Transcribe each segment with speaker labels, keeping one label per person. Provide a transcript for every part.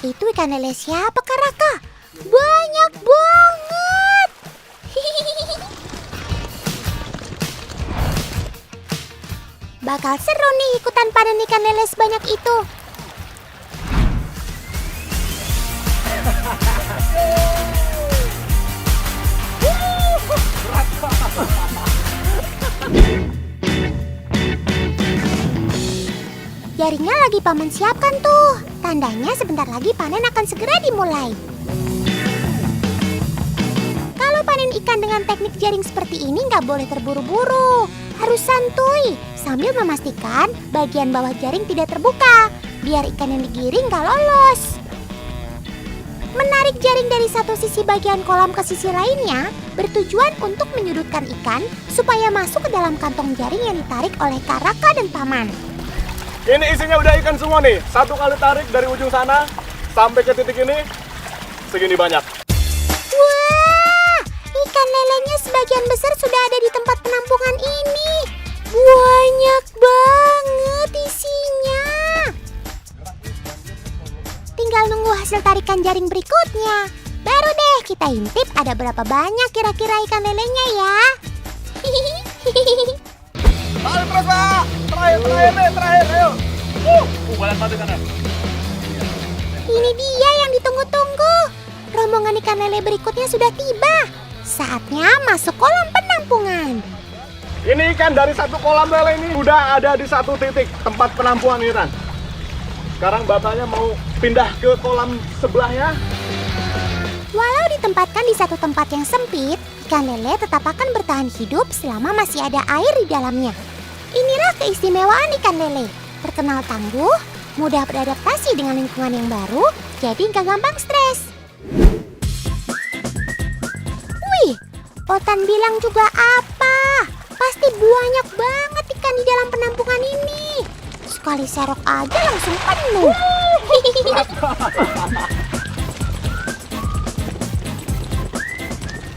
Speaker 1: Itu ikan lele siapa, Kak Raka? Banyak banget. Bakal seru nih ikutan panen ikan lele sebanyak itu. Jaringnya lagi paman siapkan tuh. Tandanya sebentar lagi panen akan segera dimulai. Kalau panen ikan dengan teknik jaring seperti ini nggak boleh terburu-buru. Harus santuy sambil memastikan bagian bawah jaring tidak terbuka, biar ikan yang digiring nggak lolos. Menarik jaring dari satu sisi bagian kolam ke sisi lainnya bertujuan untuk menyudutkan ikan supaya masuk ke dalam kantong jaring yang ditarik oleh Kak Raka dan paman.
Speaker 2: Ini isinya udah ikan semua nih. Satu kali tarik dari ujung sana sampai ke titik ini segini banyak.
Speaker 1: Wah, ikan lelenya sebagian besar sudah ada di tempat penampungan ini. Banyak banget isinya. Tinggal nunggu hasil tarikan jaring berikutnya. Baru deh kita intip ada berapa banyak kira-kira ikan lelenya ya.
Speaker 2: Tarik terus, Pak. Terakhir, ayo. Banyak banget ikannya.
Speaker 1: Ini dia yang ditunggu-tunggu. Rombongan ikan lele berikutnya sudah tiba. Saatnya masuk kolam penampungan.
Speaker 2: Ini ikan dari satu kolam lele ini udah ada di satu titik tempat penampungan ini, Ran. Sekarang bapaknya mau pindah ke kolam sebelahnya.
Speaker 1: Walau ditempatkan di satu tempat yang sempit, ikan lele tetap akan bertahan hidup selama masih ada air di dalamnya. Inilah keistimewaan ikan lele. Terkenal tangguh, mudah beradaptasi dengan lingkungan yang baru, jadi nggak gampang stres. Wih, Otan bilang juga apa? Pasti banyak banget ikan di dalam penampungan ini. Sekali serok aja langsung penuh.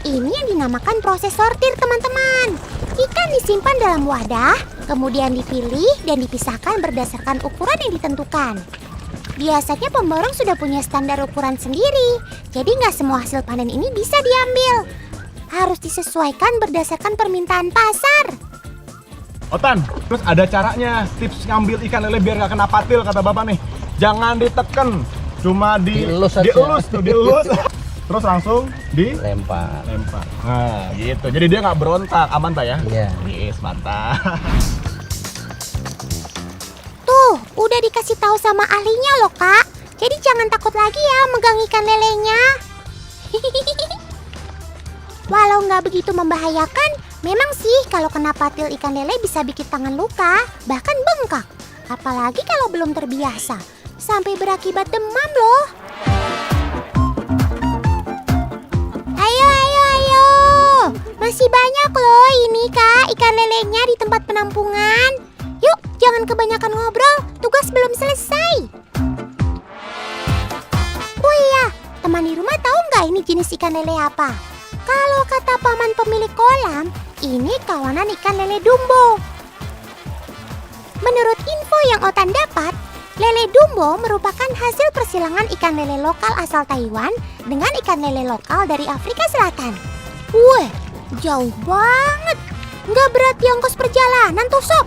Speaker 1: Ini yang dinamakan proses sortir, teman-teman. Ikan disimpan dalam wadah, kemudian dipilih dan dipisahkan berdasarkan ukuran yang ditentukan. Biasanya pemborong sudah punya standar ukuran sendiri, jadi nggak semua hasil panen ini bisa diambil. Harus disesuaikan berdasarkan permintaan pasar.
Speaker 2: Otan, terus ada caranya, tips ngambil ikan lele biar nggak kena patil kata bapak nih. Jangan diteken, cuma dielus, terus langsung
Speaker 3: dilempar.
Speaker 2: Nah, gitu. Jadi dia nggak berontak, aman tak ya?
Speaker 3: Iya.
Speaker 2: Yes, mantap.
Speaker 1: Tuh, udah dikasih tahu sama ahlinya loh, Kak. Jadi jangan takut lagi ya megang ikan lelenya. Walau nggak begitu membahayakan, memang sih kalau kena patil ikan lele bisa bikin tangan luka, bahkan bengkak. Apalagi kalau belum terbiasa, sampai berakibat demam loh. Ayo. Masih banyak loh ini, Kak, ikan lelenya di tempat penampungan. Yuk, jangan kebanyakan ngobrol, tugas belum selesai. Oh iya, teman di rumah tahu nggak ini jenis ikan lele apa? Kalau kata paman pemilik kolam, ini kawanan ikan lele Dumbo. Menurut info yang Otan dapat, lele Dumbo merupakan hasil persilangan ikan lele lokal asal Taiwan dengan ikan lele lokal dari Afrika Selatan. Wih, jauh banget. Nggak berarti ongkos perjalanan tuh, Sob.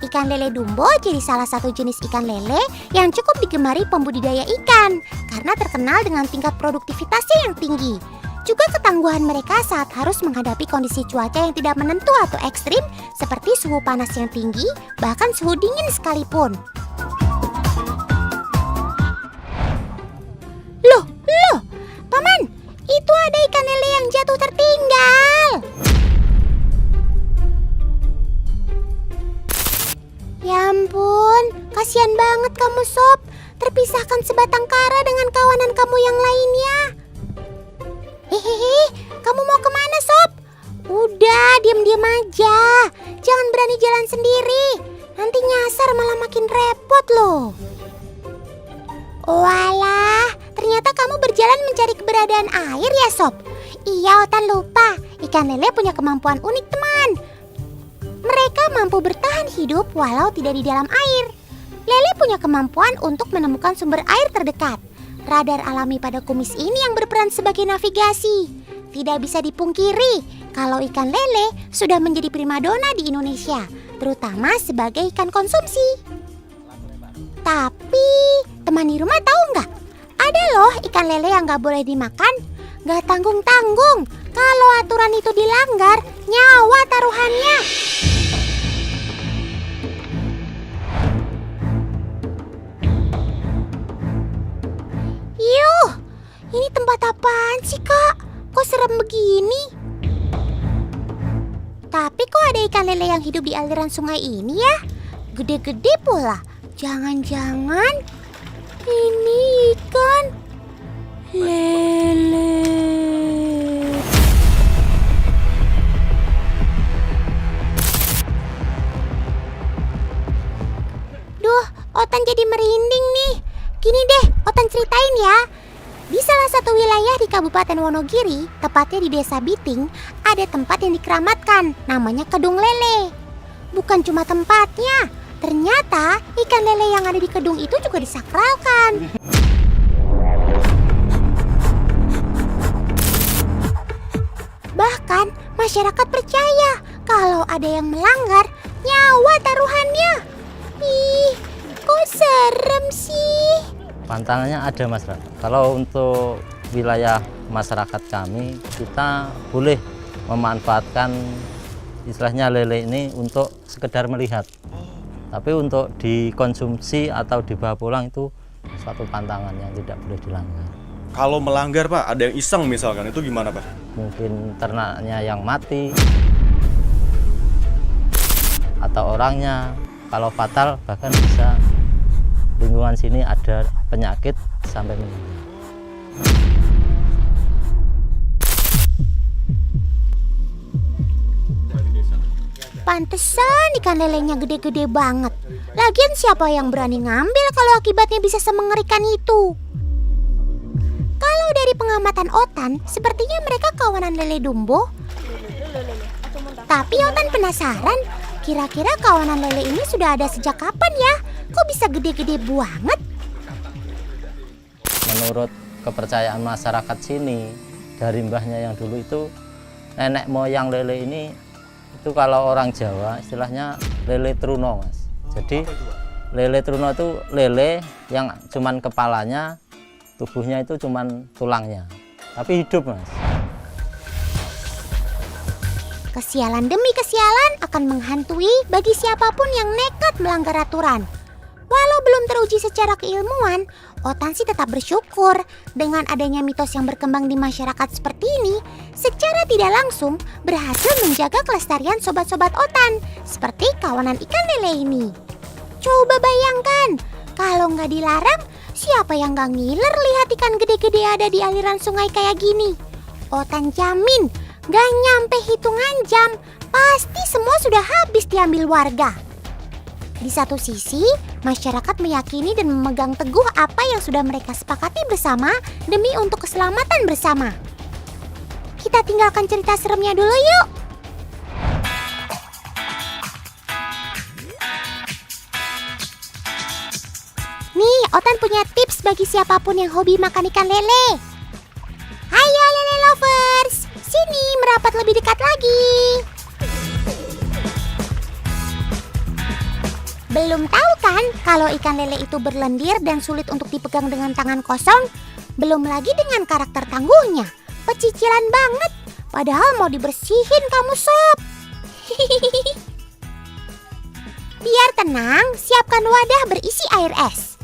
Speaker 1: Ikan lele Dumbo jadi salah satu jenis ikan lele yang cukup digemari pembudidaya ikan karena terkenal dengan tingkat produktivitasnya yang tinggi. Juga ketangguhan mereka saat harus menghadapi kondisi cuaca yang tidak menentu atau ekstrim seperti suhu panas yang tinggi, bahkan suhu dingin sekalipun. Loh, Paman, itu ada ikan lele yang jatuh tertinggal. Ya ampun, kasihan banget kamu, Sob. Terpisahkan sebatang kara dengan kawanan kamu yang lainnya. Hehehe, kamu mau kemana, Sob? Udah, diam-diam aja. Jangan berani jalan sendiri. Nanti nyasar malah makin repot loh. Walah, ternyata kamu berjalan mencari keberadaan air ya, Sob? Iya, Otan lupa. Ikan lele punya kemampuan unik, teman. Mereka mampu bertahan hidup walau tidak di dalam air. Lele punya kemampuan untuk menemukan sumber air terdekat. Radar alami pada kumis ini yang berperan sebagai navigasi. Tidak bisa dipungkiri kalau ikan lele sudah menjadi primadona di Indonesia, terutama sebagai ikan konsumsi. Tapi teman di rumah tahu nggak? Ada loh ikan lele yang nggak boleh dimakan. Nggak tanggung-tanggung. Kalau aturan itu dilanggar, nyawa taruhannya. Yuh, ini tempat apaan sih, Kak? Kok serem begini? Tapi kok ada ikan lele yang hidup di aliran sungai ini ya? Gede-gede pula. Jangan-jangan ini ikan lele. Duh, Otan jadi merinding nih. Gini deh, Otan ceritain ya. Di salah satu wilayah di Kabupaten Wonogiri, tepatnya di Desa Biting, ada tempat yang dikeramatkan, namanya Kedung Lele. Bukan cuma tempatnya, ternyata ikan lele yang ada di kedung itu juga disakralkan. Bahkan masyarakat percaya kalau ada yang melanggar, nyawa taruhannya. Ih, kok serem sih?
Speaker 3: Pantangannya ada, Mas. Kalau untuk wilayah masyarakat kami, kita boleh memanfaatkan istilahnya lele ini untuk sekedar melihat. Tapi untuk dikonsumsi atau dibawa pulang itu suatu pantangan yang tidak boleh dilanggar.
Speaker 2: Kalau melanggar, Pak, ada yang iseng misalkan, itu gimana, Pak?
Speaker 3: Mungkin ternaknya yang mati atau orangnya. Kalau fatal bahkan bisa lingkungan sini ada penyakit sampai meninggal.
Speaker 1: Pantesan ikan lelenya gede-gede banget. Lagian siapa yang berani ngambil kalau akibatnya bisa semengerikan itu? Kalau dari pengamatan Otan, sepertinya mereka kawanan lele dumbo. Tapi Otan penasaran, kira-kira kawanan lele ini sudah ada sejak kapan ya? Kok bisa gede-gede banget?
Speaker 3: Menurut kepercayaan masyarakat sini, dari mbahnya yang dulu itu, nenek moyang lele ini itu kalau orang Jawa istilahnya lele truno, Mas. Jadi lele truno itu lele yang cuman kepalanya, tubuhnya itu cuman tulangnya, tapi hidup, Mas.
Speaker 1: Kesialan demi kesialan akan menghantui bagi siapapun yang nekat melanggar aturan. Walau belum teruji secara keilmuan, Otan sih tetap bersyukur dengan adanya mitos yang berkembang di masyarakat seperti ini, secara tidak langsung berhasil menjaga kelestarian sobat-sobat Otan, seperti kawanan ikan lele ini. Coba bayangkan, kalau nggak dilarang, siapa yang nggak ngiler lihat ikan gede-gede ada di aliran sungai kayak gini? Otan jamin, nggak nyampe hitungan jam, pasti semua sudah habis diambil warga. Di satu sisi, masyarakat meyakini dan memegang teguh apa yang sudah mereka sepakati bersama demi untuk keselamatan bersama. Kita tinggalkan cerita seremnya dulu yuk. Nih, Otan punya tips bagi siapapun yang hobi makan ikan lele. Hayo lele lovers, sini merapat lebih dekat lagi. Belum tahu kan kalau ikan lele itu berlendir dan sulit untuk dipegang dengan tangan kosong? Belum lagi dengan karakter tangguhnya. Pecicilan banget. Padahal mau dibersihin kamu sob. Biar tenang, siapkan wadah berisi air es.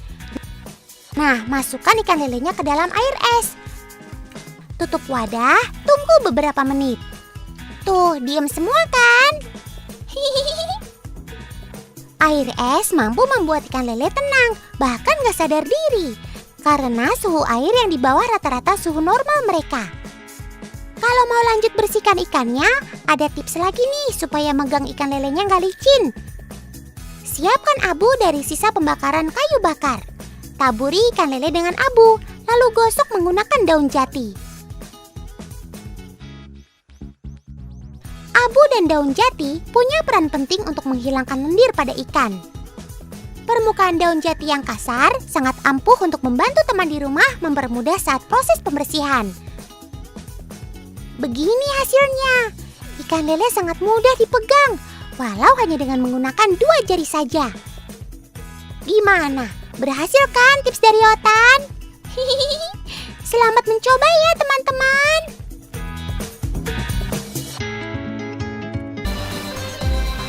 Speaker 1: Nah, masukkan ikan lelenya ke dalam air es. Tutup wadah, tunggu beberapa menit. Tuh, diem semua kan? Air es mampu membuat ikan lele tenang, bahkan gak sadar diri, karena suhu air yang di bawah rata-rata suhu normal mereka. Kalau mau lanjut bersihkan ikannya, ada tips lagi nih supaya megang ikan lelenya gak licin. Siapkan abu dari sisa pembakaran kayu bakar. Taburi ikan lele dengan abu, lalu gosok menggunakan daun jati. Abu dan daun jati punya peran penting untuk menghilangkan lendir pada ikan. Permukaan daun jati yang kasar sangat ampuh untuk membantu teman di rumah mempermudah saat proses pembersihan. Begini hasilnya. Ikan lele sangat mudah dipegang, walau hanya dengan menggunakan 2 jari saja. Gimana? Berhasil kan tips dari Otan? Selamat mencoba ya teman-teman.